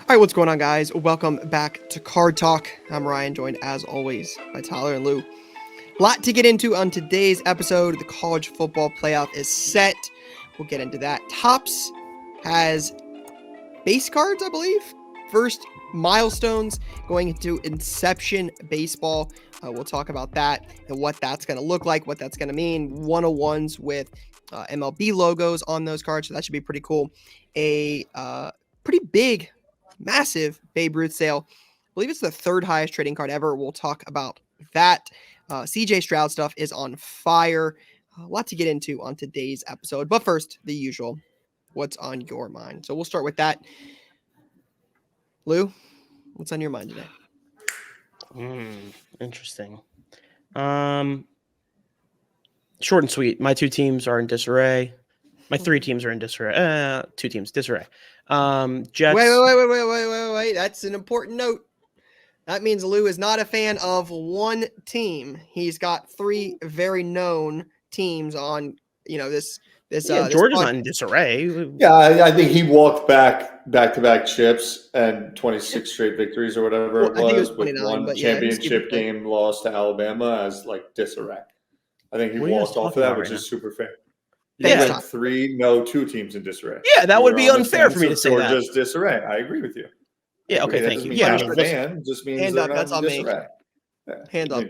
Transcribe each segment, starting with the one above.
All right, what's going on, guys? Welcome back to Card Talk. I'm Ryan, joined as always by Tyler and Lou. A lot to get into on today's episode. The college football playoff is set. We'll get into that. Topps has base cards, I believe. First milestones going into Inception baseball. We'll talk about that and what that's going to look like, what that's going to mean. 101s with MLB logos on those cards, so that should be pretty cool. A pretty big, massive Babe Ruth sale. I believe it's the third highest trading card ever. We'll talk about that. CJ Stroud stuff is on fire. A lot to get into on today's episode. But first, the usual. What's on your mind? So we'll start with that. Lou, what's on your mind today? Interesting. Short and sweet. My two teams are in disarray. My three teams are in disarray. Two teams, disarray. Jets. Wait. That's an important note. That means Lou is not a fan of one team. He's got three very known teams on, this. Georgia's not in disarray. Yeah, I think he walked back-to-back chips and 26 straight victories or whatever it was with one championship game lost to Alabama as like disarray. I think he walked off of that, which is super fair. You went 2 teams in disarray. Yeah, that would be unfair for me to say that. Georgia's disarray. I agree with you. Yeah, okay, thank you. Yeah, fan just means they're not in disarray. Hand up.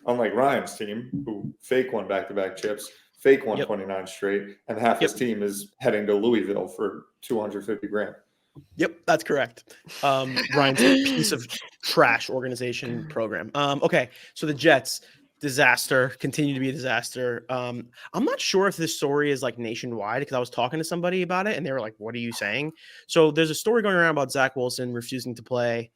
Unlike Ryan's team, who fake won back-to-back chips, fake won 29 straight, and half his team is heading to Louisville for $250,000. Yep, that's correct. Ryan's piece of trash organization program. Okay, so the Jets, disaster, continue to be a disaster. I'm not sure if this story is like nationwide because I was talking to somebody about it and they were like, what are you saying? So there's a story going around about Zach Wilson refusing to play,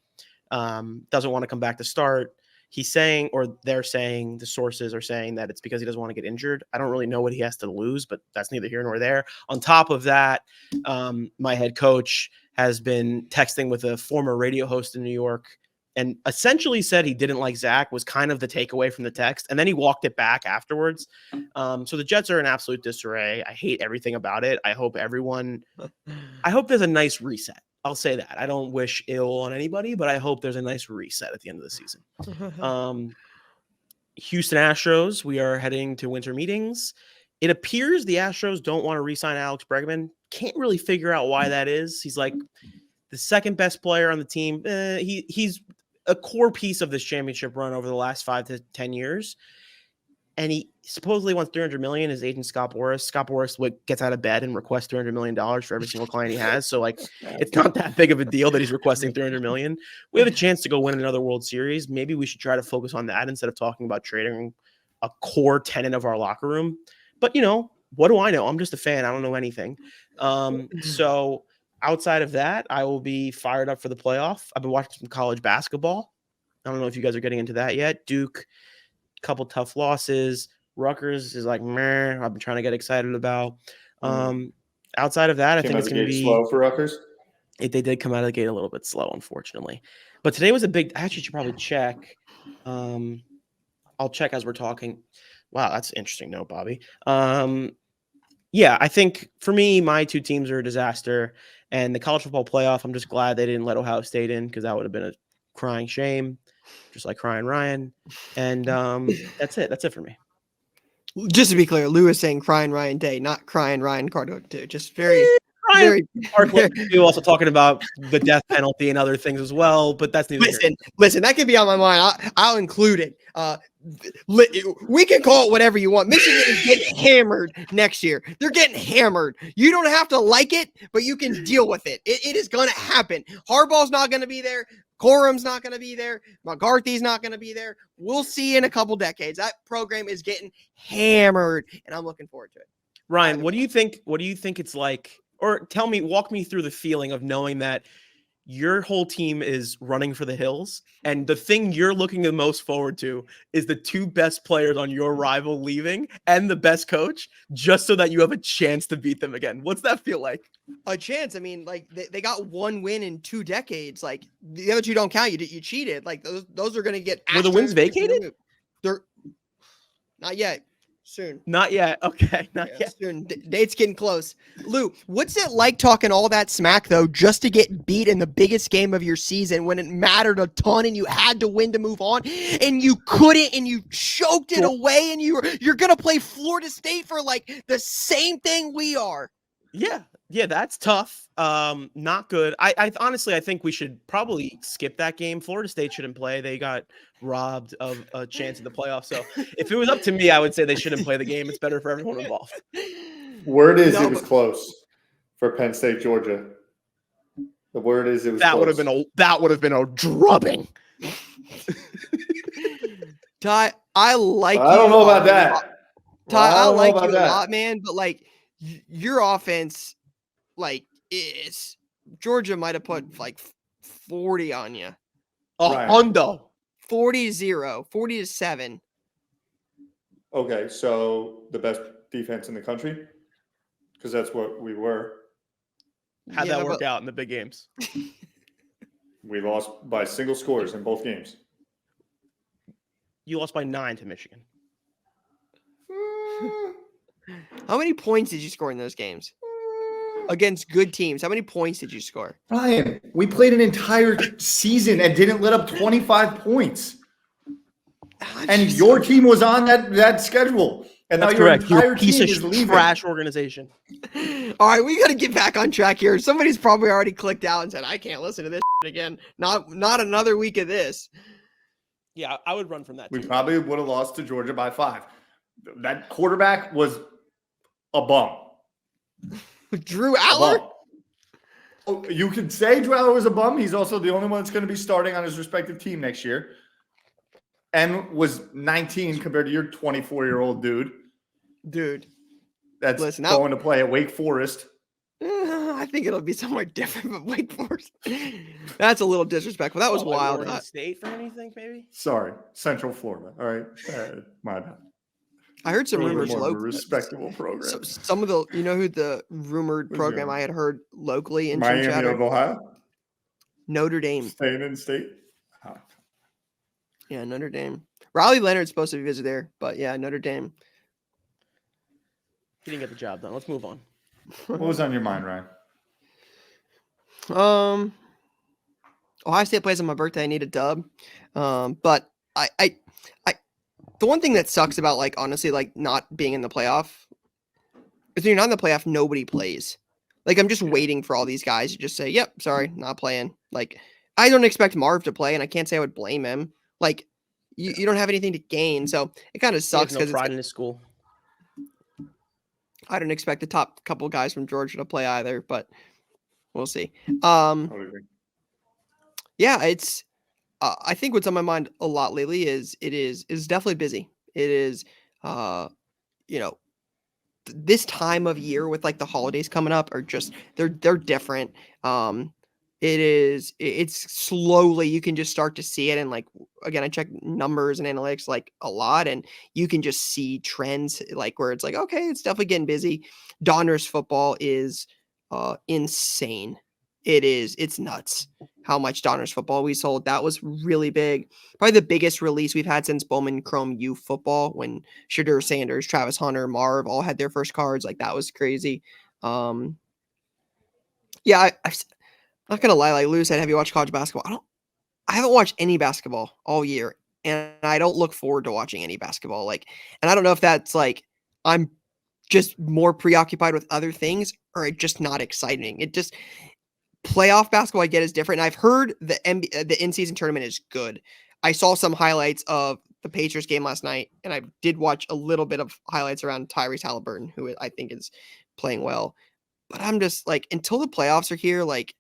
doesn't want to come back to start. He's saying, or they're saying, the sources are saying that it's because he doesn't want to get injured. I don't really know what he has to lose, but that's neither here nor there. On top of that, my head coach has been texting with a former radio host in New York and essentially said he didn't like Zach, was kind of the takeaway from the text. And then he walked it back afterwards. So the Jets are in absolute disarray. I hate everything about it. I hope there's a nice reset. I'll say that. I don't wish ill on anybody, but I hope there's a nice reset at the end of the season. Houston Astros, we are heading to winter meetings. It appears the Astros don't want to re-sign Alex Bregman. Can't really figure out why that is. He's like the second best player on the team. He's a core piece of this championship run over the last 5 to 10 years. And he supposedly wants $300 million. His agent, Scott Boras gets out of bed and requests $300 million for every single client he has. So like, it's not that big of a deal that he's requesting $300 million. We have a chance to go win another World Series. Maybe we should try to focus on that instead of talking about trading a core tenant of our locker room. But what do I know? I'm just a fan. I don't know anything. So outside of that, I will be fired up for the playoff. I've been watching some college basketball. I don't know if you guys are getting into that yet. Duke, couple tough losses. Rutgers is like meh. I've been trying to get excited about. Outside of that, I think it's going to be slow for Rutgers. They did come out of the gate a little bit slow, unfortunately. But today was a big. I actually should probably check. I'll check as we're talking. Wow, that's an interesting note, Bobby. Yeah, I think for me, my two teams are a disaster, and the college football playoff. I'm just glad they didn't let Ohio State in because that would have been a crying shame. Just like crying Ryan. And that's it. That's it for me. Just to be clear, Lou is saying crying Ryan Day, not crying Ryan Cardhook too. Just very. We're also talking about the death penalty and other things as well, but that's neither. Listen, that can be on my mind. I'll include it. We can call it whatever you want. Michigan is getting hammered next year. They're getting hammered. You don't have to like it, but you can deal with it. It is going to happen. Harbaugh's not going to be there. Corum's not going to be there. McCarthy's not going to be there. We'll see in a couple decades. That program is getting hammered, and I'm looking forward to it. Ryan, what do you think? What do you think it's like? Or walk me through the feeling of knowing that your whole team is running for the hills, and the thing you're looking the most forward to is the two best players on your rival leaving and the best coach, just so that you have a chance to beat them again. What's that feel like? A chance. I mean, like they got one win in 2 decades. Like the other 2 don't count. You cheated. Like those are going to get. Were the wins vacated? They're not yet. Soon. Not yet. Okay, not yet. Soon. Date's getting close. Lou, what's it like talking all that smack, though, just to get beat in the biggest game of your season when it mattered a ton and you had to win to move on, and you couldn't, and you choked it away, and you're going to play Florida State for, like, the same thing we are? Yeah, that's tough. Not good. I honestly, I think we should probably skip that game. Florida State shouldn't play. They got robbed of a chance at the playoffs. So if it was up to me, I would say they shouldn't play the game. It's better for everyone involved. Word is it was close for Penn State, Georgia. The word is it was that close. would have been a drubbing. Ty, I like I don't know about that. Ty, I like you a lot, man, but like your offense, like is Georgia might have put like 40 on you. Hundo. 40-0, 40-7. Okay, so the best defense in the country? Because that's what we were. How'd that work out in the big games? We lost by single scores in both games. You lost by 9 to Michigan. How many points did you score in those games? Against good teams. How many points did you score? Ryan, we played an entire season and didn't let up 25 points. And your team was on that schedule. And that's now your correct. entire You're a piece team of is leaving. Trash organization. All right, we got to get back on track here. Somebody's probably already clicked out and said, I can't listen to this again. Not another week of this. Yeah, I would run from that. We probably would have lost to Georgia by 5. That quarterback was a bum. Drew Aller? Oh, you could say Drew Aller was a bum. He's also the only one that's going to be starting on his respective team next year. And was 19 compared to your 24-year-old dude. That's going to play at Wake Forest. I think it'll be somewhere different, but Wake Forest. That's a little disrespectful. That was wild. Oregon State for anything, maybe? Sorry, Central Florida. All right, my bad. I heard some rumors locally. Respectable program. So some of the, who the rumored program I had heard locally in Miami of Ohio? Notre Dame. Staying in state? Oh. Yeah, Notre Dame. Riley Leonard's supposed to be visiting there, but yeah, Notre Dame. He didn't get the job done. Let's move on. What was on your mind, Ryan? Ohio State plays on my birthday. I need a dub. But I the one thing that sucks about, like, honestly, like, not being in the playoff is when you're not in the playoff, nobody plays. Like, I'm just waiting for all these guys to just say, yep, sorry, not playing. Like, I don't expect Marv to play, and I can't say I would blame him. Like, you don't have anything to gain, so it kind of sucks. He has no pride in his school. I don't expect the top couple guys from Georgia to play either, but we'll see. Yeah, it's I think what's on my mind a lot lately is definitely busy. It is this time of year with, like, the holidays coming up are just they're different. It's slowly, you can just start to see it. And, like, again, I check numbers and analytics, like, a lot, and you can just see trends, like, where it's like, okay, it's definitely getting busy. Donruss football is insane. It's nuts how much Donruss football we sold. That was really big. Probably the biggest release we've had since Bowman Chrome U football, when Shadur Sanders, Travis Hunter, Marv all had their first cards. Like, that was crazy. Yeah, I'm not gonna lie. Like Lou said, have you watched college basketball? I haven't watched any basketball all year, and I don't look forward to watching any basketball. Like, and I don't know if that's, like, I'm just more preoccupied with other things, or it's just not exciting. It just, playoff basketball I get is different. And I've heard the in-season tournament is good. I saw some highlights of the Patriots game last night, and I did watch a little bit of highlights around Tyrese Halliburton, who I think is playing well. But I'm just like, until the playoffs are here, like,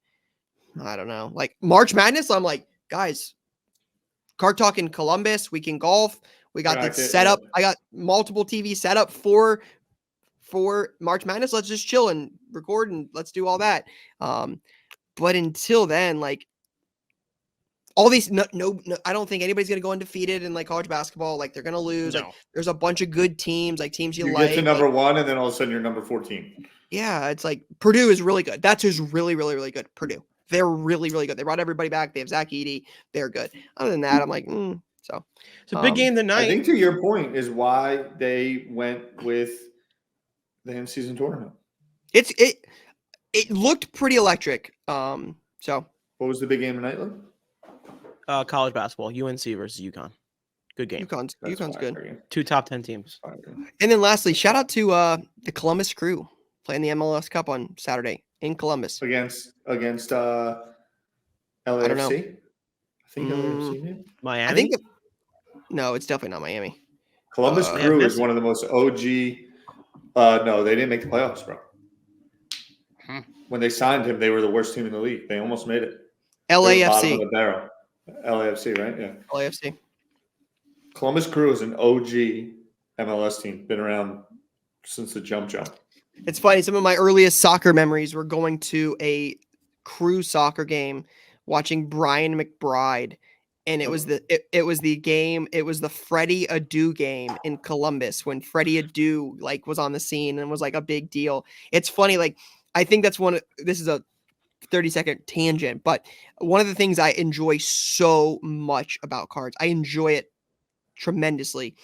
I don't know. Like, March Madness, I'm like, guys, Card Talk in Columbus, we can golf. We got the setup. I got multiple TV set up for March Madness. Let's just chill and record, and let's do all that. But until then, like, all these, no, I don't think anybody's going to go undefeated in, like, college basketball. Like, they're going to lose. No. Like, there's a bunch of good teams, like teams you like. You get to number 1, and then all of a sudden you're number 14. Yeah, it's like Purdue is really good. That's who's really, really, really good. Purdue. They're really, really good. They brought everybody back. They have Zach Edey. They're good. Other than that, I'm like, So it's a big game tonight. I think to your point is why they went with the in-season tournament. It looked pretty electric. So what was the big game tonight, Luke? College basketball, UNC versus UConn. Good game. UConn's good. 2 top 10 teams. And then lastly, shout out to the Columbus Crew playing the MLS Cup on Saturday in Columbus against LAFC. I don't know. I think LAFC. Miami. I think no, it's definitely not Miami. Columbus Crew is one of the most OG. No, they didn't make the playoffs, bro. When they signed him, they were the worst team in the league. They almost made it. LAFC. Bottom of the barrel. LAFC, right? Yeah. LAFC. Columbus Crew is an OG MLS team. Been around since the jump. It's funny. Some of my earliest soccer memories were going to a Crew soccer game, watching Brian McBride, and it was the game. It was the Freddie Adu game in Columbus when Freddie Adu was on the scene and was a big deal. It's funny. I think that's this is a 30-second tangent, but one of the things I enjoy so much about cards, I enjoy it tremendously,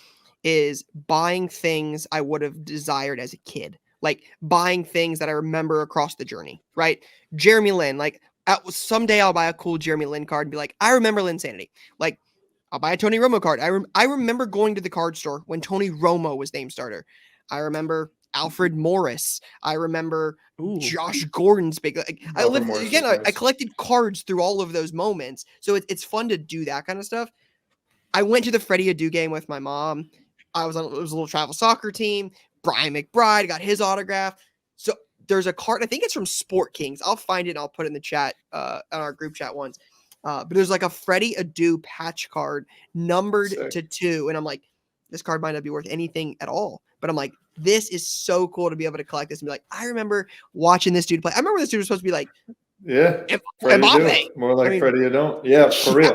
is buying things I would have desired as a kid. Buying things that I remember across the journey, right? Jeremy Lin, someday I'll buy a cool Jeremy Lin card and be like, I remember Linsanity. I'll buy a Tony Romo card. I remember going to the card store when Tony Romo was name starter. I remember Alfred Morris. I remember Josh Gordon's big. I collected cards through all of those moments, so it's fun to do that kind of stuff. I went to the Freddie Adu game with my mom. It was a little travel soccer team. Brian McBride got his autograph. So there's a card. I think it's from Sport Kings. I'll find it and I'll put it in the chat on our group chat once. But there's a Freddie Adu patch card numbered to 2, and I'm like, this card might not be worth anything at all. But I'm like, this is so cool to be able to collect this and be like, I remember watching this dude play. I remember this dude was supposed to be Mbappe. More like Freddie Adu. Yeah, for real.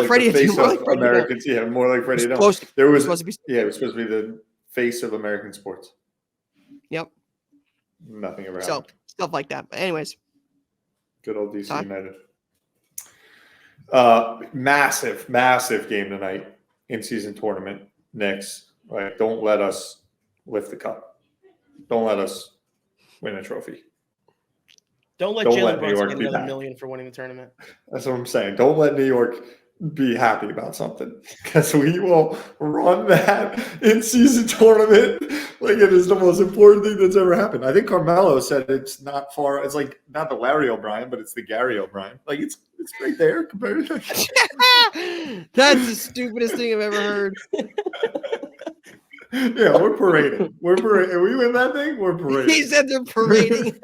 Freddie Adu. More like Americans. Yeah, more like Freddie Adu. It was supposed to be the face of American sports. Yep. Nothing around. So stuff like that. But anyways, good old DC United. Massive game tonight in season tournament. Knicks. Don't let us lift the cup. Don't let us win a trophy. Don't let Jalen Brunson get another $1 million for winning the tournament. That's what I'm saying. Don't let New York be happy about something, because we will run that in-season tournament like it is the most important thing that's ever happened. I think Carmelo said it's not far. It's not the Larry O'Brien, but it's the Gary O'Brien. It's right there compared to. That's the stupidest thing I've ever heard. Yeah, we're parading. If we win that thing, we're parading. He said they're parading.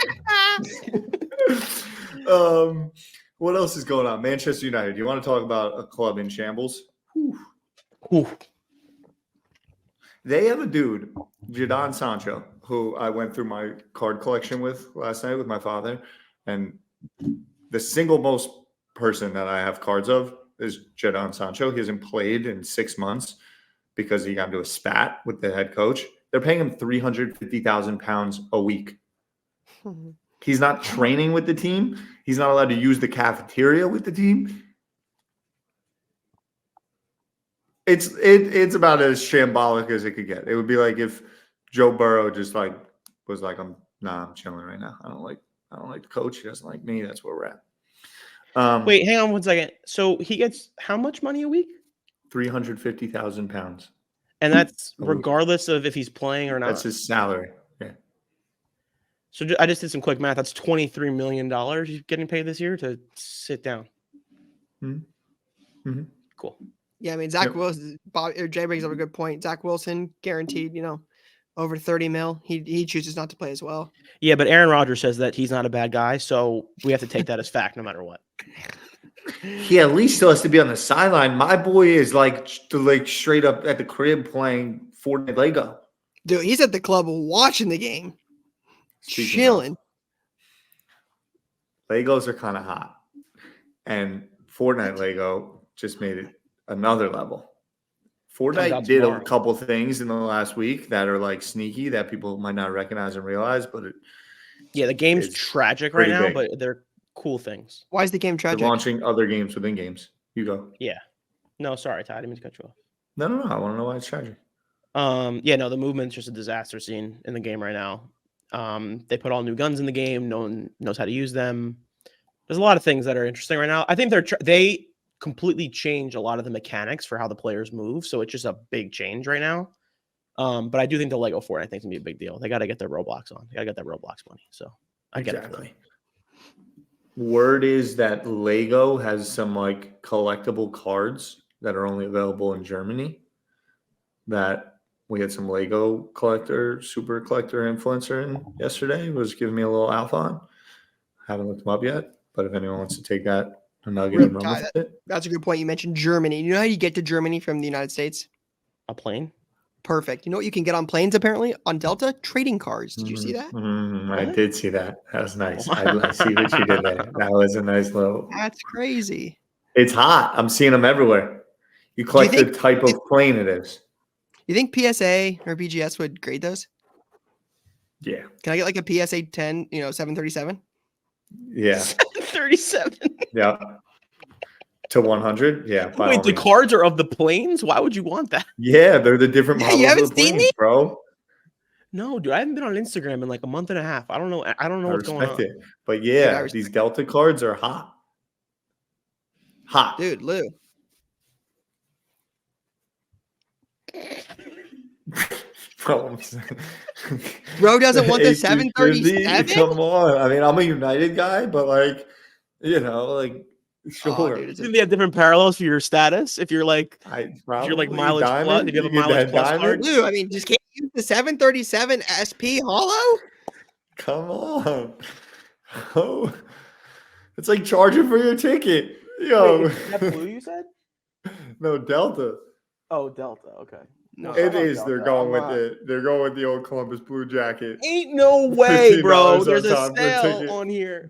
What else is going on? Manchester United. Do you want to talk about a club in shambles? Whew. They have a dude, Jadon Sancho, who I went through my card collection with last night with my father. And the single most person that I have cards of is Jadon Sancho. He hasn't played in 6 months because he got into a spat with the head coach. They're paying him £350,000 a week. He's not training with the team. He's not allowed to use the cafeteria with the team. It's about as shambolic as it could get. It would be like if Joe Burrow just was like, I'm chilling right now. I don't like the coach. He doesn't like me. That's where we're at. Wait, hang on one second. So he gets how much money a week? £350,000. And that's regardless of if he's playing or not. That's his salary. Yeah. So I just did some quick math. That's $23 million he's getting paid this year to sit down. Mm-hmm. Cool. Yeah, I mean, Zach Wilson, Jay brings up a good point. Zach Wilson guaranteed, over 30 mil. He chooses not to play as well. Yeah, but Aaron Rodgers says that he's not a bad guy, so we have to take that as fact no matter what. He at least still has to be on the sideline. My boy is straight up at the crib playing Fortnite Lego. Dude, he's at the club watching the game. Chilling. Legos are kind of hot. And Fortnite Lego just made it another level. Fortnite did a couple things in the last week that are sneaky that people might not recognize and realize, but the game's tragic right now, but they're cool things. Why is the game tragic? They're launching other games within games. You go. Yeah. No, sorry, Ty. I didn't mean to cut you off. No. I want to know why it's tragic. Yeah, no, the movement's just a disaster scene in the game right now. They put all new guns in the game. No one knows how to use them. There's a lot of things that are interesting right now. I think they completely changed a lot of the mechanics for how the players move, so it's just a big change right now. But I do think the Lego Fortnite thing's gonna be a big deal. They got to get their Roblox on. They got to get that Roblox money. So I get it. Word is that Lego has some like collectible cards that are only available in Germany. That we had some Lego super collector influencer in yesterday. Was giving me a little alpha on. Haven't looked them up yet, but if anyone wants to take that a nugget and run with it. That's a good point. You mentioned Germany. You know how you get to Germany from the United States? A plane? Perfect. You know what you can get on planes apparently? On Delta? Trading cards. Did you see that? I did see that. That was nice. I see what you did there. That was a nice little. That's crazy. It's hot. I'm seeing them everywhere. You collect the type of plane it is. You think PSA or BGS would grade those? Yeah. Can I get like a PSA 10, 737? Yeah. 737. Yeah. To 100? Yeah. Wait, the cards are of the planes? Why would you want that? Yeah, they're the different models you haven't of the seen planes, these? bro. No, dude, I haven't been on Instagram in like a month and a half. I don't know what's going on. It. But yeah, these Delta cards are hot. Hot. Dude, Lou. Bro doesn't want the 737? Come on. I mean, I'm a United guy, but sure. Oh, dude, they have different parallels for your status. If you're like, mileage plus, if you have a mileage plus card. Lou, I mean, just can't use the 737 SP holo? Come on. Oh, it's like charging for your ticket. Yo. Wait, is that blue you said? No, Delta. Oh, Delta. Okay. No, it is. Delta. They're going with it. They're going with the old Columbus blue jacket. Ain't no way, bro. There's a sale on here.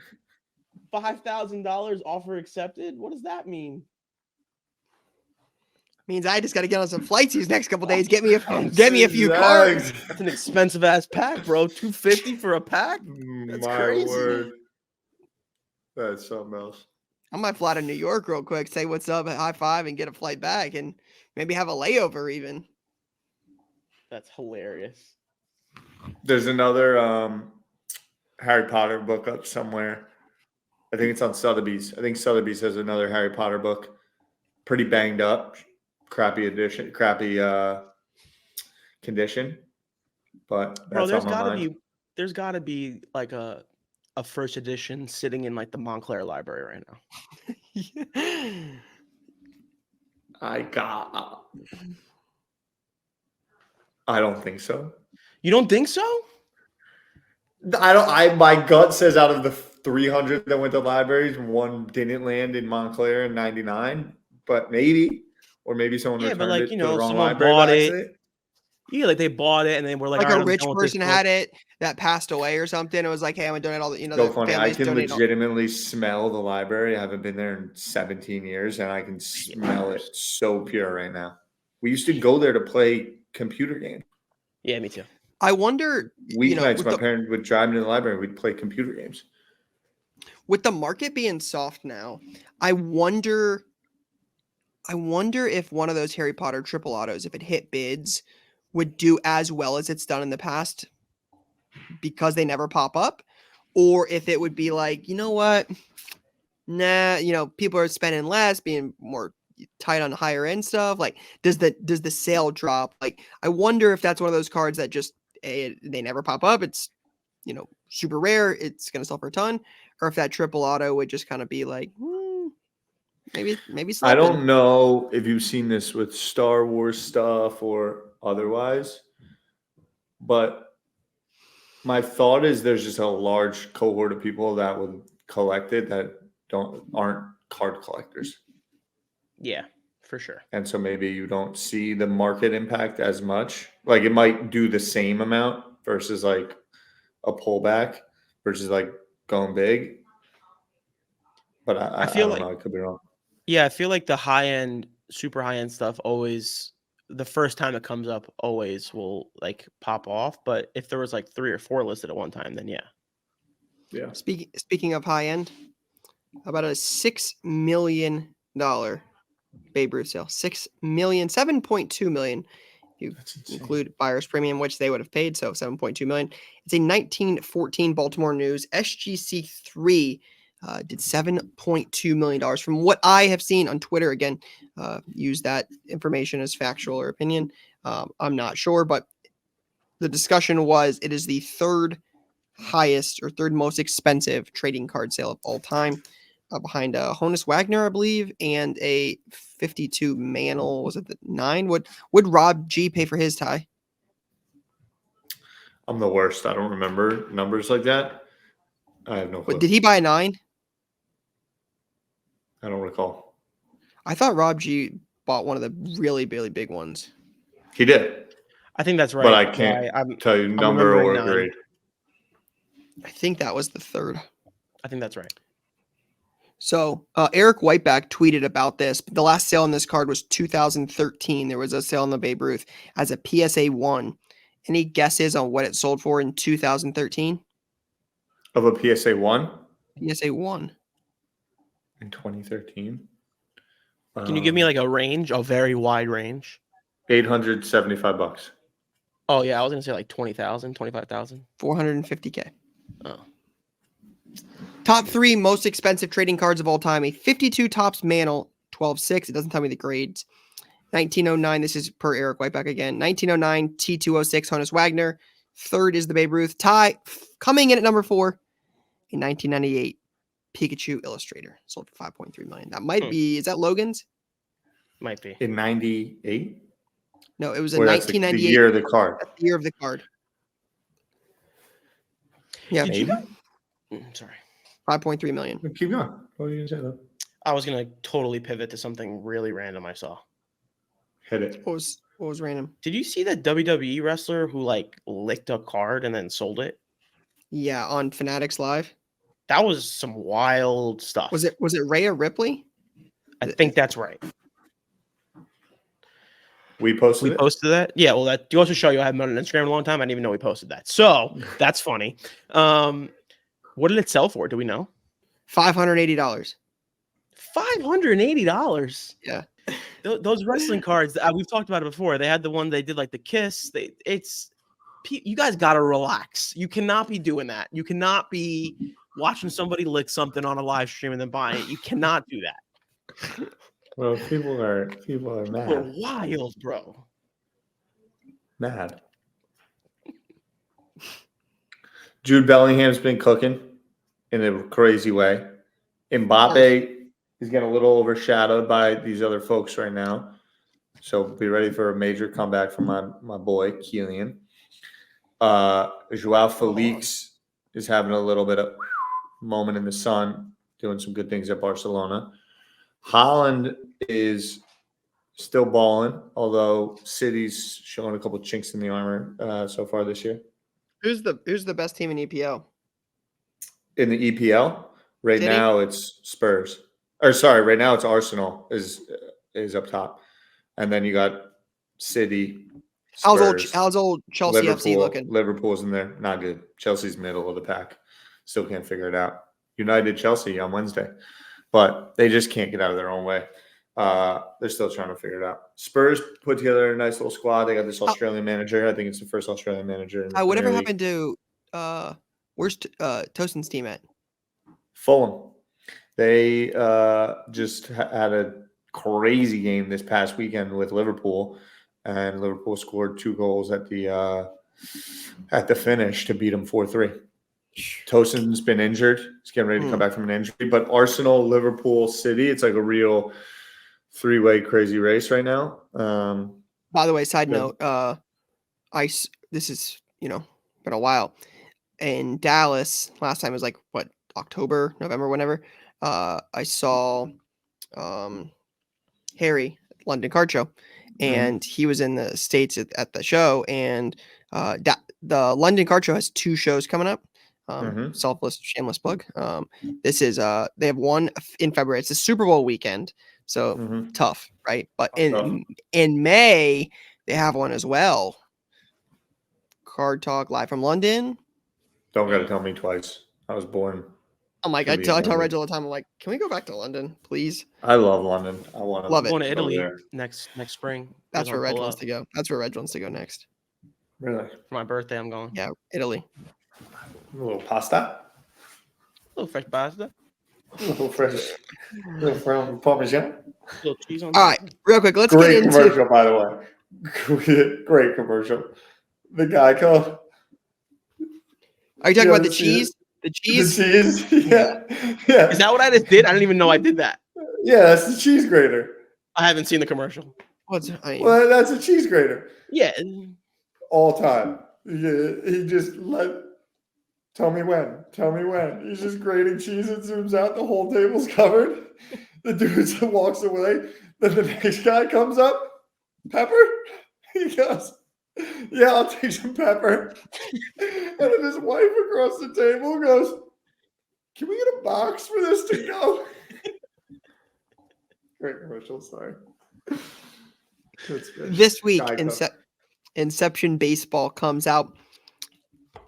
$5,000 offer accepted. What does that mean? Means I just got to get on some flights these next couple days. Get me a few cards. That's an expensive ass pack, bro. $250 for a pack. That's crazy. Word. That's something else. I might fly to New York real quick, say what's up, high five, and get a flight back, and maybe have a layover even. That's hilarious. There's another Harry Potter book up somewhere. I think it's on Sotheby's. I think Sotheby's has another Harry Potter book. Pretty banged up. Crappy condition. But that's there's gotta be like a first edition sitting in like the Montclair library right now. I don't think so. You don't think so? My gut says out of the 300 that went to libraries, one didn't land in Montclair in 99, but maybe someone returned it to the wrong library. Bought it. Yeah, like they bought it and they were like a rich person had it that passed away or something. It was like, hey, I'm gonna donate all the, So funny. I can legitimately smell the library. I haven't been there in 17 years, and I can smell it so pure right now. We used to go there to play computer games. Yeah, me too. I wonder. Weeknights, my parents would drive me to the library. We'd play computer games. With the market being soft now, I wonder if one of those Harry Potter triple autos, if it hit bids, would do as well as it's done in the past because they never pop up, or if it would be like, you know what? Nah, people are spending less, being more tight on higher end stuff. Like, does the sale drop? Like, I wonder if that's one of those cards that just they never pop up. It's super rare. It's gonna sell for a ton, or if that triple auto would just kind of be like, maybe. Slipping. I don't know if you've seen this with Star Wars stuff or otherwise, but my thought is there's just a large cohort of people that would collect it that aren't card collectors. Yeah, for sure. And so maybe you don't see the market impact as much. Like it might do the same amount versus like a pullback versus like going big. But I feel like I could be wrong. Yeah, I feel like the high-end, super high-end stuff always, the first time it comes up, always will like pop off. But if there was like 3 or 4 listed at one time, then yeah. Yeah. Speaking of high-end, how about a $6 million Babe Ruth sale. 6 million, 7.2 million. You include buyer's premium, which they would have paid, so 7.2 million. It's a 1914 Baltimore News. SGC3 did $7.2 million. From what I have seen on Twitter, again, use that information as factual or opinion. I'm not sure, but the discussion was it is the third highest or third most expensive trading card sale of all time, behind Honus Wagner, I believe, and a 52 Mantle. Was it the 9? Would Rob G pay for his tie? I'm the worst. I don't remember numbers like that. I have no clue. Did he buy a 9? I don't recall. I thought Rob G bought one of the really, really big ones. He did. I think that's right. But I can't tell you number or grade. I think that was the third. I think that's right. So Eric Whiteback tweeted about this. The last sale on this card was 2013. There was a sale on the Babe Ruth as a PSA 1. Any guesses on what it sold for in 2013? Of a PSA 1? PSA 1. In 2013? Can you give me like a range, a very wide range? $875. Oh, yeah. I was going to say like 20,000, 25,000. $450K. Oh. Top 3 most expensive trading cards of all time. A 52 Topps Mantle, 12.6. It doesn't tell me the grades. 1909. This is per Eric Whiteback again. 1909 T206 Honus Wagner. Third is the Babe Ruth. Tie coming in at number 4. A 1998 Pikachu Illustrator. Sold for $5.3 million. That might be. Is that Logan's? Might be. In 98? No, it was a 1998. The year of the card. That's the year of the card. Yeah, maybe. Sorry. 5.3 million. Keep going. What were you going to say, though? I was going to totally pivot to something really random I saw. Hit it. What was random? Did you see that WWE wrestler who like licked a card and then sold it? Yeah, on Fanatics Live. That was some wild stuff. Was it Rhea Ripley? I think that's right. We posted that? Yeah, well, that goes to show you I haven't been on Instagram in a long time. I didn't even know we posted that. So that's funny. What did it sell for? Do we know? $580. $580? Yeah. Those wrestling cards, we've talked about it before. They had the one they did like the kiss. You guys got to relax. You cannot be doing that. You cannot be watching somebody lick something on a live stream and then buying it. You cannot do that. Well, people are mad. People are wild, bro. Mad. Jude Bellingham's been cooking in a crazy way. Mbappe is getting a little overshadowed by these other folks right now. So be ready for a major comeback from my boy, Kylian. Joao Felix is having a little bit of moment in the sun, doing some good things at Barcelona. Haaland is still balling, although City's showing a couple of chinks in the armor so far this year. Who's the best team in EPL? In the EPL, right now it's Spurs. Right now it's Arsenal is up top, and then you got City. Spurs, how's old Chelsea FC looking? Liverpool's in there, not good. Chelsea's middle of the pack, still can't figure it out. United Chelsea on Wednesday, but they just can't get out of their own way. They're still trying to figure it out. Spurs put together a nice little squad. They got this Australian manager. I think it's the first Australian manager. Whatever happened to where's Tosin's team at? Fulham. They just had a crazy game this past weekend with Liverpool, and Liverpool scored 2 goals at the finish to beat them 4-3. Tosin's been injured. He's getting ready to come back from an injury. But Arsenal, Liverpool, City, it's like a real 3-way crazy race right now. By the way, side note, this is, been a while. In Dallas, last time was like, October, November, whenever. I saw Harry, London Card Show, and he was in the States at the show. And the London Card Show has 2 shows coming up. Selfless, shameless plug. This is they have one in February. It's a Super Bowl weekend, so tough, right? But in May they have one as well. Card Talk live from London. Don't gotta tell me twice. I was born Oh my God, I tell Reg all the time, I'm like, can we go back to London, please? I love London. I want to love it. Going to Italy next spring. That's where Reg wants to go. That's where Reg wants to go next. Really? For my birthday, I'm going. Yeah, Italy. A little pasta. A little fresh pasta. A little fresh. A little from Parmesan. A little cheese on. All right, real quick, let's Great get into commercial, by the way. Great commercial. The guy called. Are you talking about the cheese? The cheese? The cheese. Yeah. Yeah. Is that what I just did? I didn't even know I did that. Yeah, that's the cheese grater. I haven't seen the commercial. Well, that's a cheese grater. Yeah. All time. He just tell me when. Tell me when. He's just grating cheese. It zooms out. The whole table's covered. The dude walks away. Then the next guy comes up. Pepper? He goes, yeah, I'll take some pepper. And then his wife across the table goes, can we get a box for this to go? Great commercial, sorry. This week, Inception Baseball comes out,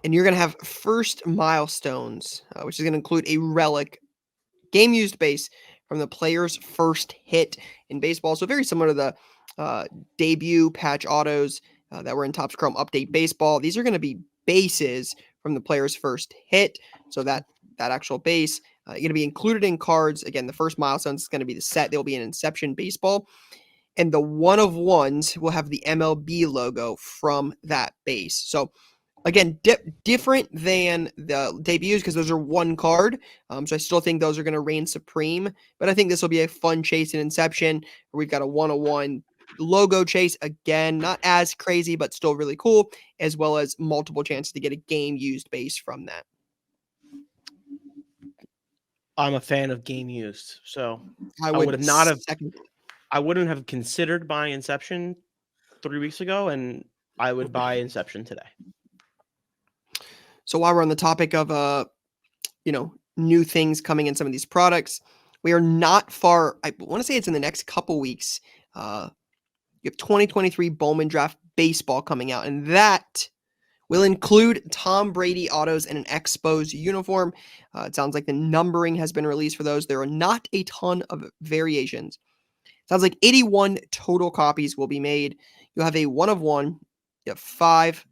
and you're going to have First Milestones, which is going to include a relic game-used base from the player's first hit in baseball. So very similar to the debut patch autos that were in Topps Chrome Update Baseball. These are going to be bases from the player's first hit. So that actual base going to be included in cards. Again, the First Milestones is going to be the set. They'll be in Inception Baseball. And the one of ones will have the MLB logo from that base. So again, different than the debuts because those are one card. So I still think those are going to reign supreme. But I think this will be a fun chase in Inception. Where we've got a 101 logo chase. Again, not as crazy, but still really cool. As well as multiple chances to get a game-used base from that. I'm a fan of game used. So I wouldn't have considered buying Inception 3 weeks ago, and I would buy Inception today. So while we're on the topic of, new things coming in some of these products, we are not far. I want to say it's in the next couple weeks. You have 2023 Bowman Draft Baseball coming out, and that will include Tom Brady autos and an Expos uniform. It sounds like the numbering has been released for those. There are not a ton of variations. Sounds like 81 total copies will be made. You'll have a 1 of 1. You have 5.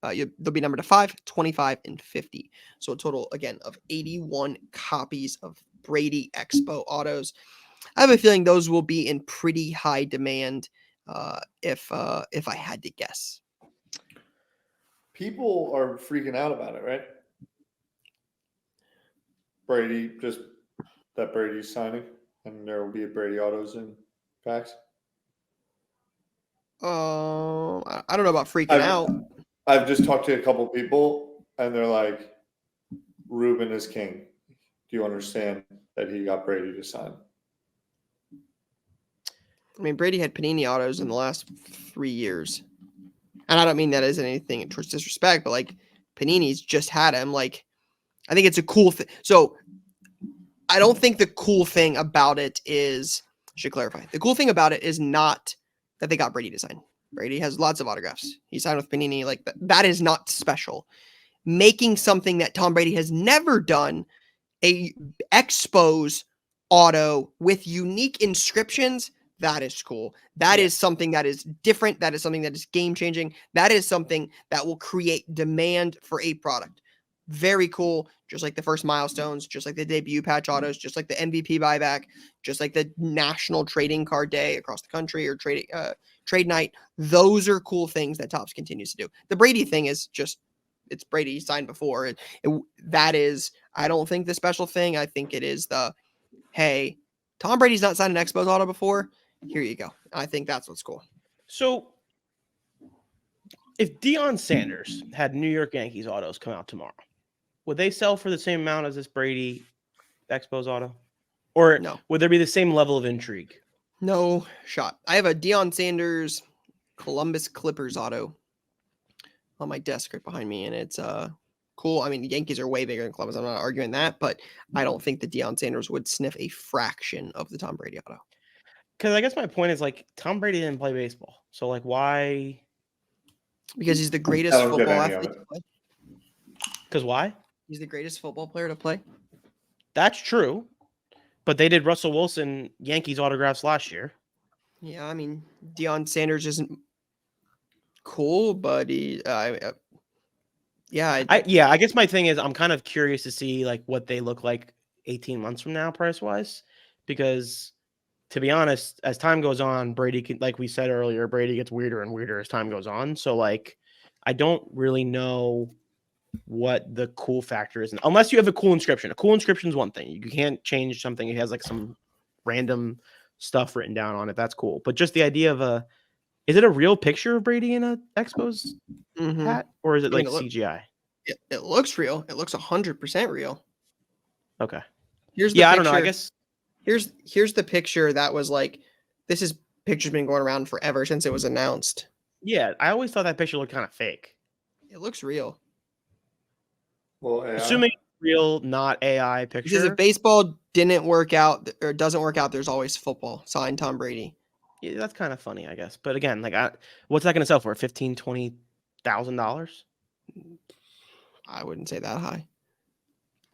They'll be numbered to 5, 25, and 50. So a total, again, of 81 copies of Brady Expo autos. I have a feeling those will be in pretty high demand if I had to guess. People are freaking out about it, right? Brady's signing, and there will be a Brady autos in packs. I don't know about freaking out. I've just talked to a couple people, and they're like, Ruben is king. Do you understand that he got Brady to sign? I mean, Brady had Panini autos in the last 3 years. And I don't mean that as anything towards disrespect, but like Panini's just had him. Like, I think it's a cool thing. So I don't think the cool thing about it is, I should clarify. The cool thing about it is not that they got Brady to sign. Brady has lots of autographs. He signed with Panini. Like that is not special. Making something that Tom Brady has never done, a Expos auto with unique inscriptions, that is cool. That is something that is different. That is something that is game-changing. That is something that will create demand for a product. Very cool. Just like the First Milestones, just like the debut patch autos, just like the MVP buyback, just like the National Trading Card Day across the country or trade night. Those are cool things that Topps continues to do. The Brady thing is just, it's Brady. He signed before. That is, I don't think the special thing. I think it is hey, Tom Brady's not signed an Expos auto before. Here you go. I think that's what's cool. So if Deion Sanders had New York Yankees autos come out tomorrow, would they sell for the same amount as this Brady Expos auto? Or no? Would there be the same level of intrigue? No shot. I have a Deion Sanders Columbus Clippers auto on my desk right behind me, and it's cool. I mean, the Yankees are way bigger than Columbus. I'm not arguing that, but I don't think that Deion Sanders would sniff a fraction of the Tom Brady auto. Because I guess my point is, like, Tom Brady didn't play baseball. So, like, why? Because he's the greatest football athlete to play. Because why? He's the greatest football player to play. That's true. But they did Russell Wilson Yankees autographs last year. Yeah, I mean, Deion Sanders isn't cool, but I guess my thing is I'm kind of curious to see like what they look like 18 months from now, price wise, because to be honest, as time goes on, Brady can, like we said earlier, Brady gets weirder and weirder as time goes on. So like, I don't really know what the cool factor is, unless you have a cool inscription. A cool inscription is one thing. You can't change something. It has like some random stuff written down on it. That's cool. But just the idea of is it a real picture of Brady in a Expos hat, or is it like CGI? It looks real. It looks 100% real. Okay. Here's the picture. I don't know. I guess here's the picture that was like, this is picture's been going around forever since it was announced. Yeah, I always thought that picture looked kind of fake. It looks real. Well, assuming real, not AI picture. Because if baseball didn't work out or doesn't work out, there's always football. Signed Tom Brady. Yeah, that's kind of funny, I guess. But again, like, what's that going to sell for? $15,000, $20,000? I wouldn't say that high.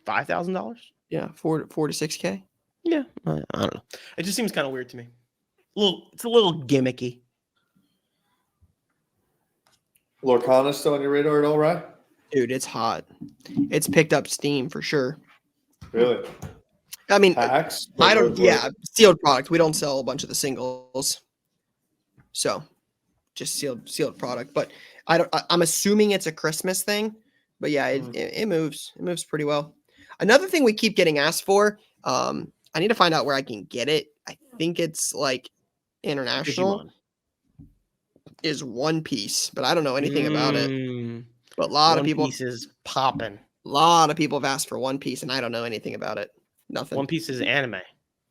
$5,000? Yeah, 4 to 6K. Yeah, I don't know. It just seems kind of weird to me. It's a little gimmicky. Lorcana still on your radar at all, right? Dude, it's hot. It's picked up steam for sure. Really? I mean, packs? I don't. Yeah, sealed product. We don't sell a bunch of the singles, so just sealed product. But I'm assuming it's a Christmas thing. But yeah, it moves. It moves pretty well. Another thing we keep getting asked for. I need to find out where I can get it. I think it's like international. Is One Piece, but I don't know anything about it. But a lot of people. One Piece is popping. A lot of people have asked for One Piece, and I don't know anything about it. Nothing. One Piece is anime.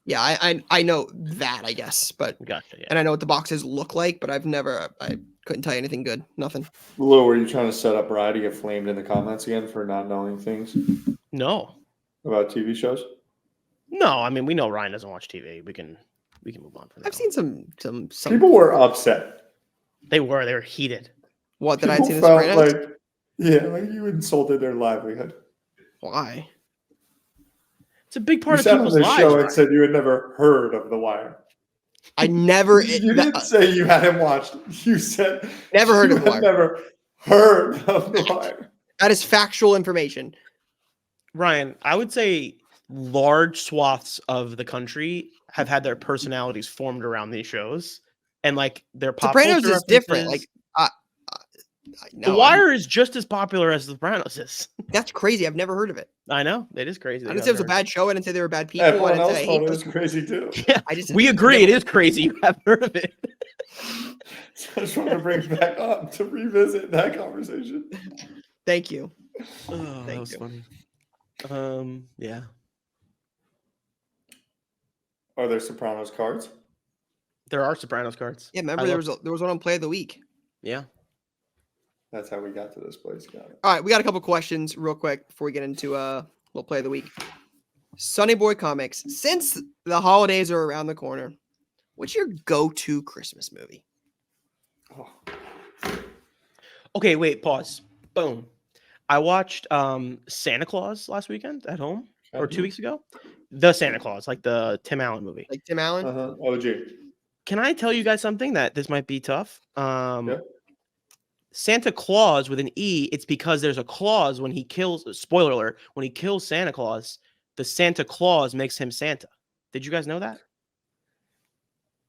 Yeah, I know that, I guess, but gotcha. Yeah. And I know what the boxes look like, but I couldn't tell you anything good. Nothing. Lou, were you trying to set up Rye to get flamed in the comments again for not knowing things? No. About TV shows? No, I mean we know Ryan doesn't watch TV. We can move on from that. I've seen some people were upset. They were heated. What did I see? This like you insulted their livelihood. Why? It's a big part of people's lives. Show and said you had never heard of The Wire. I never. You didn't say you hadn't watched. You said never heard of The Wire. Never heard of The Wire. That is factual information. Ryan, I would say large swaths of the country have had their personalities formed around these shows, and like their pop Sopranos is different. Like The Wire is just as popular as The Sopranos is. That's crazy. I've never heard of it. I know it is crazy. I didn't say it was a bad show. I didn't say they were bad people. Everyone else thought it was crazy too. Yeah, we agree. It is crazy. You haven't heard of it. So I just want to bring it back up to revisit that conversation. Thank you. Oh, that was funny. Yeah. Are there Sopranos cards? There are Sopranos cards. Yeah, remember there was one on Play of the Week. Yeah. That's how we got to this place. Got it. All right, we got a couple questions real quick before we get into little Play of the Week. Sunny Boy Comics. Since the holidays are around the corner, what's your go-to Christmas movie? Oh. Okay, wait, pause. Boom. I watched Santa Claus last weekend at home, or 2 weeks ago. The Santa Claus, like the Tim Allen movie. Like Tim Allen? OG. Can I tell you guys something that this might be tough? Yeah. Santa Claus with an E, it's because there's a clause when he kills, spoiler alert, when he kills Santa Claus, the Santa Claus makes him Santa. Did you guys know that?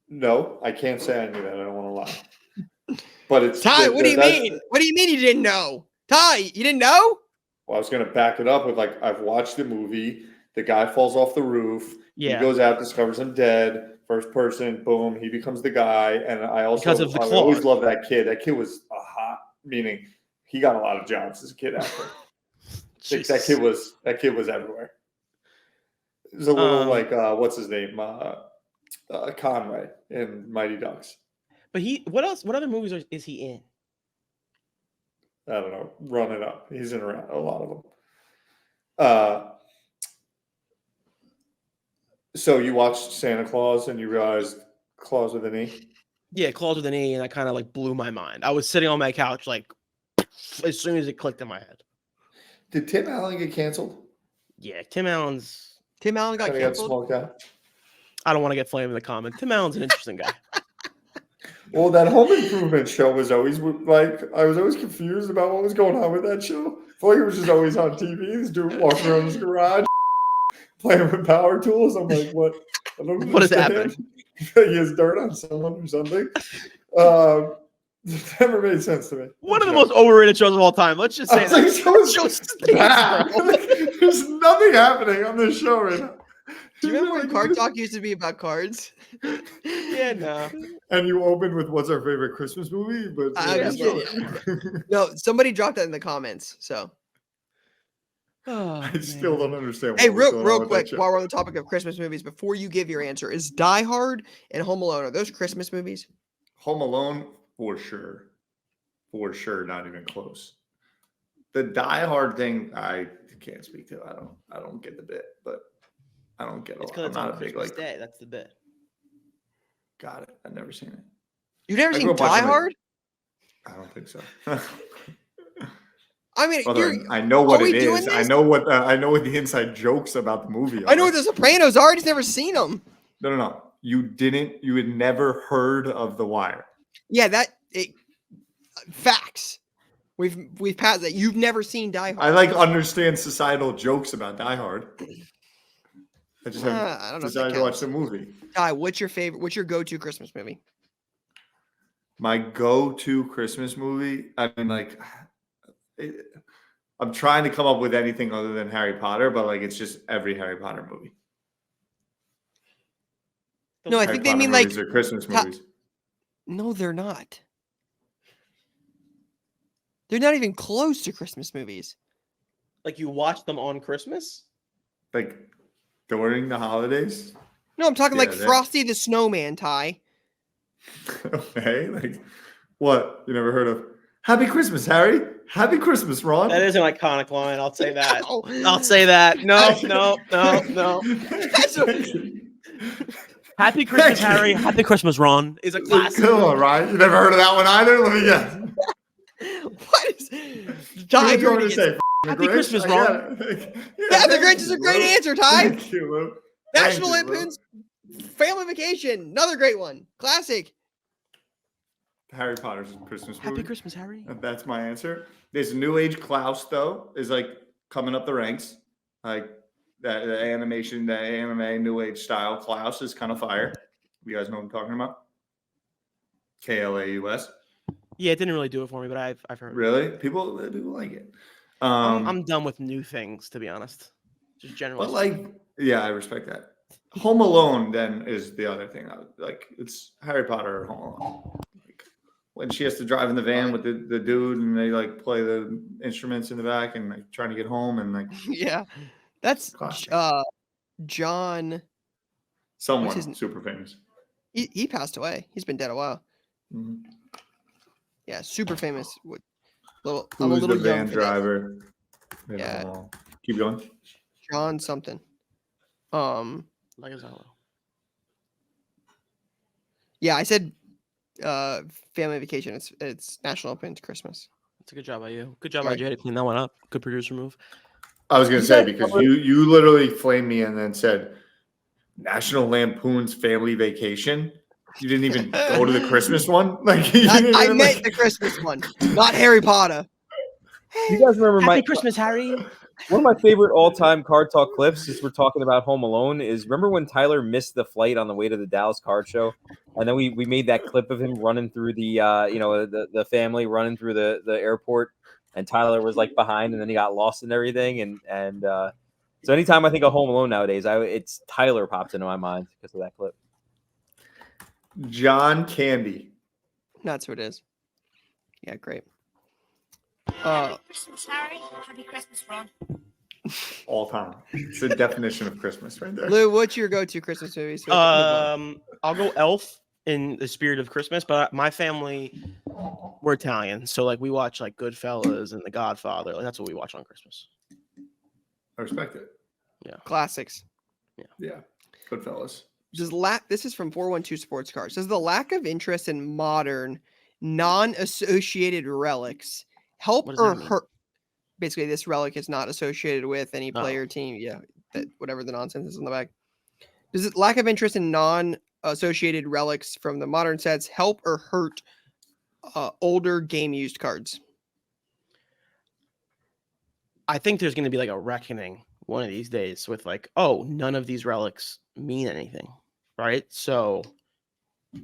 No, I can't say I knew that. I don't want to lie. But it's Ty, what do you mean? What do you mean you didn't know? Ty, you didn't know? Well, I was going to back it up with I've watched the movie. The guy falls off the roof. Yeah. He goes out, discovers him dead. First person, boom, he becomes the guy. And I also because of the I always love that kid. That kid was a hot, meaning he got a lot of jobs as a kid after. that kid was everywhere. It was a little what's his name? Conway in Mighty Ducks. But what other movies is he in? I don't know. Run it up. He's in around a lot of them. So you watched Santa Claus and you realized Claus with an E? Yeah, Claus with an E, and that kind of blew my mind. I was sitting on my couch as soon as it clicked in my head. Did Tim Allen get canceled? Yeah, Tim Allen's Tim Allen got canceled. I don't want to get flamed in the comments. Tim Allen's an interesting guy. Well, that Home Improvement show was always like, I was always confused about what was going on with that show. I feel like it was just always on TV. This dude walking around his garage playing with power tools. I'm like, what? I don't understand. What is happening? He has dirt on someone or something. It never made sense to me. One of the most overrated shows of all time. Let's just say that. Show stinks, there's nothing happening on this show right now. Do you remember when Card Talk used to be about cards? Yeah, no. And you opened with what's our favorite Christmas movie? But no, somebody dropped that in the comments. So I still don't understand. Hey, real quick, while we're on the topic of Christmas movies, before you give your answer, is Die Hard and Home Alone, are those Christmas movies? Home Alone, for sure, not even close. The Die Hard thing, I can't speak to. I don't get the bit, but I don't get it. It's because it's on Christmas Day. That's the bit. Got it. I've never seen it. You've never seen Die Hard? I don't think so. I mean, I know what it is. I know what the inside jokes about the movie are. I know what the Sopranos are. I just never seen them. No. You had never heard of The Wire. Yeah, facts. We've passed that. You've never seen Die Hard. I understand societal jokes about Die Hard. I just haven't decided to watch the movie. What's your go-to Christmas movie? My go-to Christmas movie? I mean, I'm trying to come up with anything other than Harry Potter, but it's just every Harry Potter movie. No, I think they mean they're Christmas movies. No, they're not. They're not even close to Christmas movies. Like you watch them on Christmas? During the holidays? No, I'm talking Frosty the Snowman, Ty. Okay, what? You never heard of Happy Christmas, Harry? Happy Christmas, Ron? That is an iconic line. I'll say that. I'll say that. No. Happy Christmas, Harry. Happy Christmas, Ron. Is a classic. Come on, Ryan. You never heard of that one either? Let me guess. What is Ty? You're going to say Happy Christmas, Ron. Yeah, the Grinch is a great answer, Ty. Thank you, Luke. National Lampoon's Family Vacation. Another great one. Classic. Harry Potter's Christmas movie. Happy Christmas, Harry. That's my answer. There's a New Age Klaus, though, is coming up the ranks. The animation, the anime New Age style Klaus is kind of fire. You guys know what I'm talking about? KLAUS. Yeah, it didn't really do it for me, but I've heard. Really? People like it. I'm done with new things, to be honest. Just generally. But yeah, I respect that. Home Alone then is the other thing. I would like. It's Harry Potter or Home Alone. When she has to drive in the van with the dude and they play the instruments in the back and trying to get home and yeah, that's John. Someone super famous. He passed away. He's been dead a while. Mm-hmm. Yeah, super famous. I'm a little the young van driver. Yeah. Keep going. John something. Yeah, I said Family Vacation. It's National Lampoon's Christmas. That's a good job by you. Good job by Jay to clean that one up. Good producer move. I was gonna say because you literally flamed me and then said National Lampoon's Family Vacation. You didn't even go to the Christmas one. I meant the Christmas one, not Harry Potter. You guys remember Happy Christmas, Harry? One of my favorite all-time Card Talk clips, since we're talking about Home Alone, is remember when Tyler missed the flight on the way to the Dallas card show, and then we made that clip of him running through the family running through the airport, and Tyler was behind, and then he got lost and everything, and so anytime I think of Home Alone nowadays, it's Tyler pops into my mind because of that clip. John Candy. That's what it is. Yeah, great. Happy Christmas, Harry. Happy Christmas, Ron. All time. It's the definition of Christmas right there. Lou, what's your go-to Christmas movie? So I'll go Elf in the spirit of Christmas, but my family, we're Italian, so we watch Goodfellas and The Godfather. That's what we watch on Christmas. I respect it. Yeah. Classics. Yeah. Goodfellas. This is from 412 Sports Cards. Does the lack of interest in modern, non-associated relics help or hurt? Basically, this relic is not associated with any player team. Yeah. that whatever the nonsense is on the back. Does it lack of interest in non-associated relics from the modern sets help or hurt older game used cards? I think there's going to be like a reckoning one of these days with like, oh, none of these relics mean anything, right? So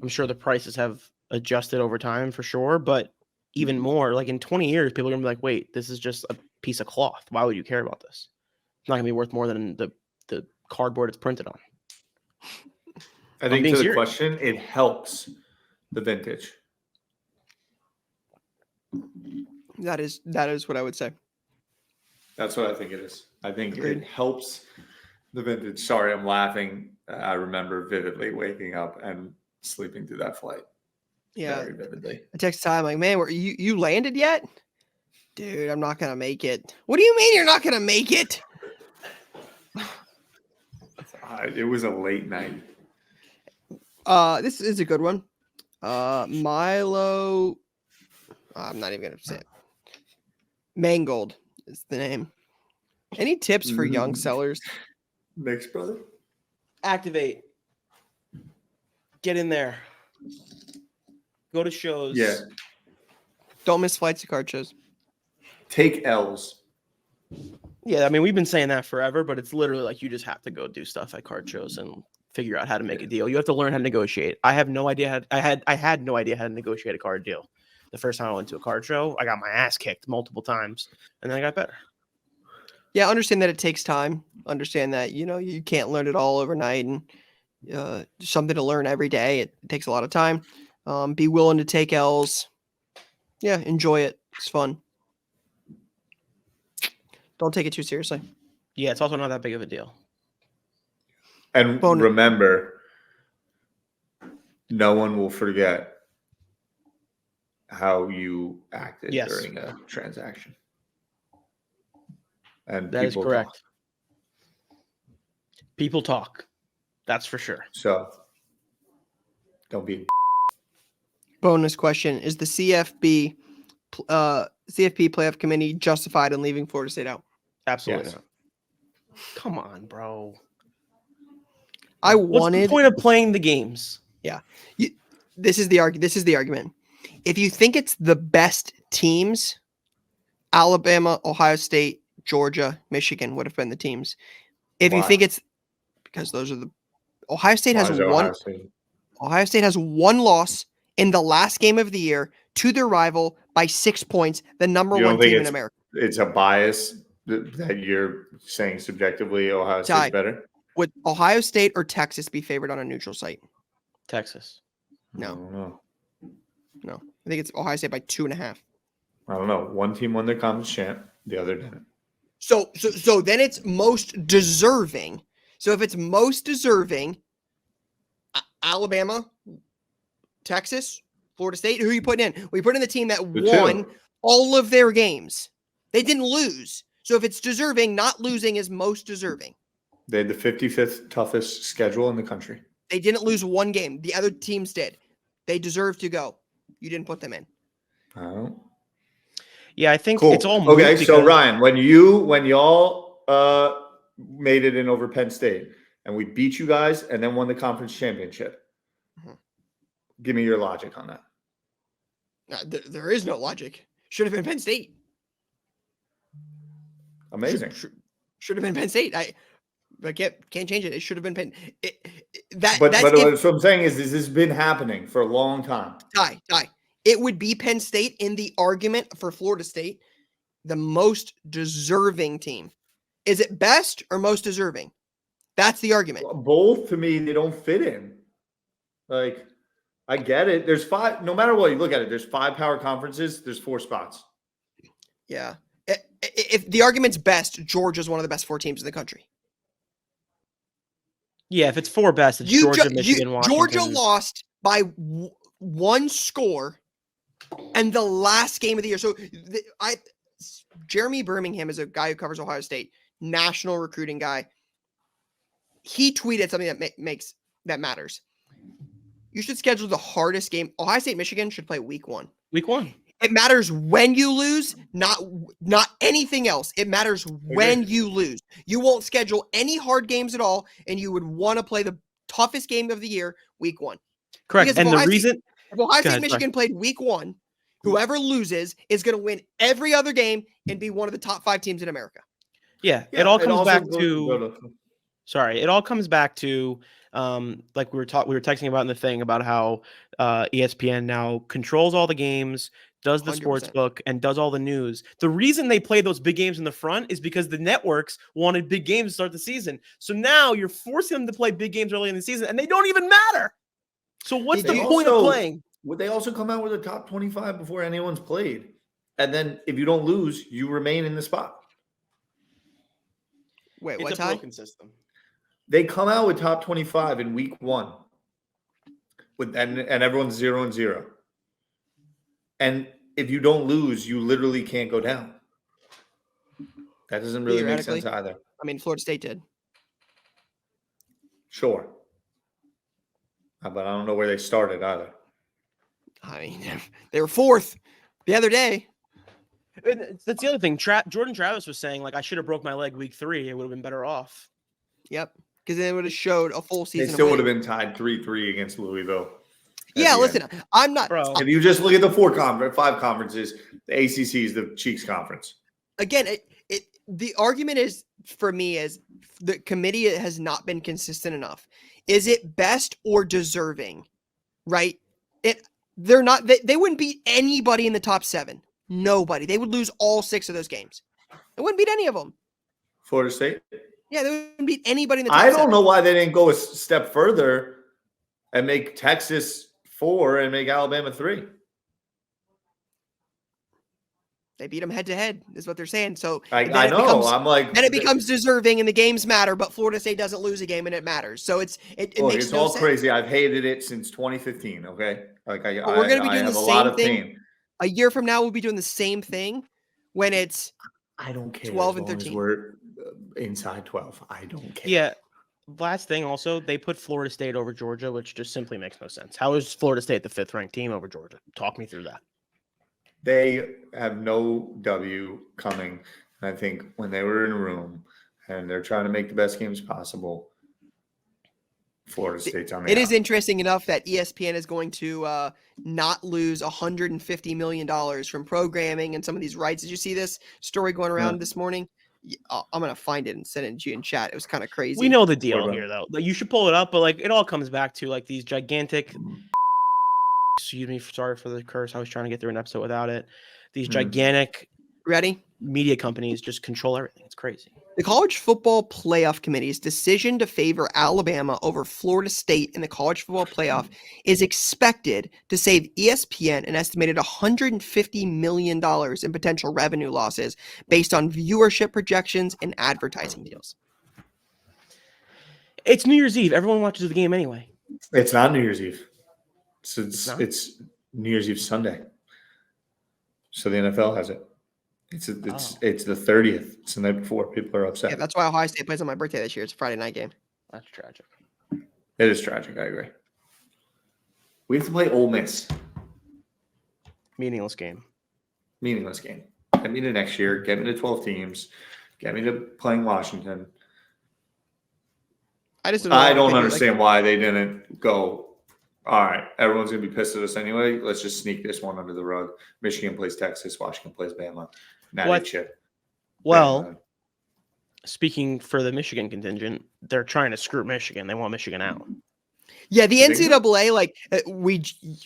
I'm sure the prices have adjusted over time for sure, but even more, like in 20 years, people are going to be like, wait, this is just a piece of cloth. Why would you care about this? It's not going to be worth more than the cardboard it's printed on. I think to the question, it helps the vintage. That is what I would say. That's what I think it is. I think it helps the vintage. Sorry, I'm laughing. I remember vividly waking up and sleeping through that flight. Yeah, very vividly. I text Ty, I'm like, man, you landed yet? Dude, I'm not gonna make it. What do you mean you're not gonna make it? It was a late night. This is a good one. Milo. I'm not even gonna say it. Mangold is the name. Any tips for young sellers? Knicks, brother. Activate. Get in there. Go to shows. Yeah. Don't miss flights to card shows. Take L's. Yeah, I mean, we've been saying that forever, but it's literally like you just have to go do stuff at card shows and figure out how to make a deal. You have to learn how to negotiate. I have no idea I had no idea how to negotiate a card deal. The first time I went to a card show, I got my ass kicked multiple times, and then I got better. Yeah, understand that it takes time. Understand that, you can't learn it all overnight, and something to learn every day. It takes a lot of time. Be willing to take L's. Yeah, enjoy it. It's fun. Don't take it too seriously. Yeah, it's also not that big of a deal. And remember, no one will forget how you acted during a transaction. And that is correct. Talk. People talk. That's for sure. So don't be. Bonus question: is the CFP playoff committee justified in leaving Florida State out? Absolutely not. Come on, bro. What's the point of playing the games? Yeah. This is the argument. If you think it's the best teams, Alabama, Ohio State, Georgia, Michigan would have been the teams. If you think it's because those are the Ohio State has one. Ohio State has one loss in the last game of the year to their rival by 6 points, the number one team in America. It's a bias that you're saying subjectively Ohio State's better? Would Ohio State or Texas be favored on a neutral site? Texas. No. I think it's Ohio State by 2.5. I don't know. One team won their conference champ, the other didn't. So then it's most deserving. So if it's most deserving, Alabama, Texas, Florida State, who are you putting in? We put in the team that won all of their games. They didn't lose. So if it's deserving, not losing is most deserving. They had the 55th toughest schedule in the country. They didn't lose one game. The other teams did. They deserve to go. You didn't put them in. Oh. Yeah, I think cool. It's all okay. So Ryan, when y'all made it in over Penn State and we beat you guys and then won the conference championship, give me your logic on that. There is no logic. Should have been Penn State. Amazing. Should have been Penn State. I can't change it. It should have been Penn. But what I'm saying is this has been happening for a long time. Ty. It would be Penn State in the argument for Florida State, the most deserving team. Is it best or most deserving? That's the argument. Well, both to me, they don't fit in. Like, I get it. There's 5. No matter what you look at it, there's 5 power conferences. There's 4 spots. Yeah. If the argument's best, Georgia's one of the best 4 teams in the country. Yeah, if it's 4 best, it's Georgia, Michigan, Washington. Georgia lost by 1 score and the last game of the year. So Jeremy Birmingham is a guy who covers Ohio State, national recruiting guy. He tweeted something that matters. You should schedule the hardest game. Ohio State, Michigan should play week 1. Week 1. It matters when you lose, not anything else. It matters when you lose. You won't schedule any hard games at all, and you would want to play the toughest game of the year, week 1. Correct. Because and the reason if Ohio State Michigan played week 1, whoever loses is going to win every other game and be one of the top 5 teams in America. Yeah, it all comes back to. Sorry, it all comes back to like we were texting about in the thing about how ESPN now controls all the games, does the 100%. Sports book, and does all the news. The reason they play those big games in the front is because the networks wanted big games to start the season. So now you're forcing them to play big games early in the season, and they don't even matter. So what's the point of playing? Would they also come out with a top 25 before anyone's played? And then if you don't lose, you remain in the spot. Wait, it's a broken system. They come out with top 25 in week 1, and everyone's 0-0. And if you don't lose, you literally can't go down. That doesn't really make sense either. I mean, Florida State did. Sure. But I don't know where they started either. I mean, they were 4th the other day. That's the other thing. Jordan Travis was saying, like, I should have broke my leg week 3. It would have been better off. Yep. Because then it would have showed a full season. They still would have been tied 3-3 against Louisville. Yeah, listen, I'm not. Bro. If you just look at the 5 conferences, the ACC is the Cheeks Conference. Again, the argument is, for me, is the committee has not been consistent enough. Is it best or deserving? Right? They're not. They wouldn't beat anybody in the top 7. Nobody. They would lose all 6 of those games. They wouldn't beat any of them. Florida State? Yeah, they wouldn't beat anybody in the top 7. I don't know why they didn't go a step further and make Texas 4 and make Alabama 3. They beat them head-to-head, is what they're saying. So I know. I'm like, then it becomes deserving, and the games matter. But Florida State doesn't lose a game, and it matters. So it makes it's no all sense. Crazy. I've hated it since 2015. Okay, like we're going to be doing the same thing. A year from now, we'll be doing the same thing when it's. I don't care. 12 and 13. We're inside 12. I don't care. Yeah. Last thing, also, they put Florida State over Georgia, which just simply makes no sense. How is Florida State the 5th-ranked team over Georgia? Talk me through that. They have no W coming. And I think when they were in a room and they're trying to make the best games possible, Florida State's on the It is interesting enough that ESPN is going to not lose $150 million from programming and some of these rights. Did you see this story going around this morning? I'm going to find it and send it to you in chat. It was kind of crazy. We know the deal here, though. Like, you should pull it up, but like it all comes back to like these gigantic excuse me, sorry for the curse. I was trying to get through an episode without it. These gigantic media companies just control everything. It's crazy. The College Football Playoff Committee's decision to favor Alabama over Florida State in the College Football Playoff is expected to save ESPN an estimated $150 million in potential revenue losses based on viewership projections and advertising deals. It's New Year's Eve. Everyone watches the game anyway. It's not New Year's Eve. It's New Year's Eve Sunday. So the NFL has it. It's the 30th. It's the night before. People are upset. Yeah, that's why Ohio State plays on my birthday this year. It's a Friday night game. That's tragic. It is tragic. I agree. We have to play Ole Miss. Meaningless game. Get me to next year. Get me to 12 teams. Get me to playing Washington. I don't understand why they didn't go. All right, everyone's going to be pissed at us anyway. Let's just sneak this one under the rug. Michigan plays Texas. Washington plays Bama. Well, speaking for the Michigan contingent, they're trying to screw Michigan. They want Michigan out. Yeah, the NCAA, like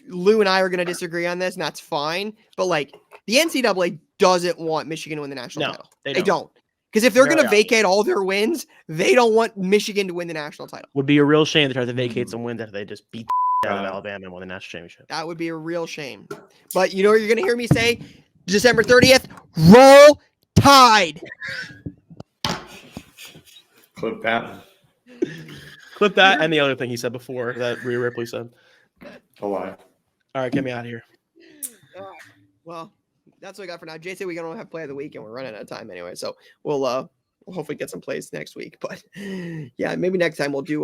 Lou and I are going to disagree on this, and that's fine. But like the NCAA doesn't want Michigan to win the national title. They don't. Because if they're going to vacate all their wins, they don't want Michigan to win the national title. Would be a real shame to try to vacate some wins after they just beat out of Alabama and won the national championship. That would be a real shame. But you know what you're going to hear me say? December 30th, roll Tide. Clip that. Clip that and the other thing he said before that Rhea Ripley said. A lie. All right, get me out of here. All right. Well, that's what we got for now. Jay said we're going to have play of the week, and we're running out of time anyway. So we'll hopefully get some plays next week. But yeah, maybe next time we'll do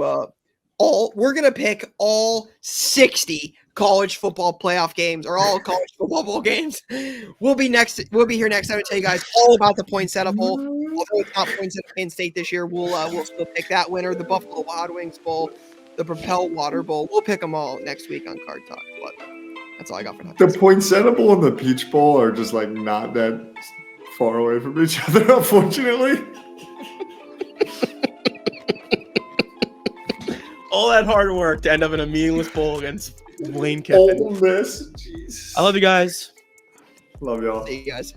we're going to pick all 60 college football playoff games or all college football bowl games. We'll be here next time to tell you guys all about the Poinsettia Bowl. Although it's not Poinsettia Penn State this year, we'll still pick that winner, the Buffalo Wild Wings Bowl, the Propel Water Bowl. We'll pick them all next week on Card Talk. But that's all I got for now. The Poinsettia Bowl and the Peach Bowl are just like not that far away from each other, unfortunately. All that hard work to end up in a meaningless bowl against Lane Kiffin. Ole Miss. Jeez. I love you guys. Love y'all. See you guys.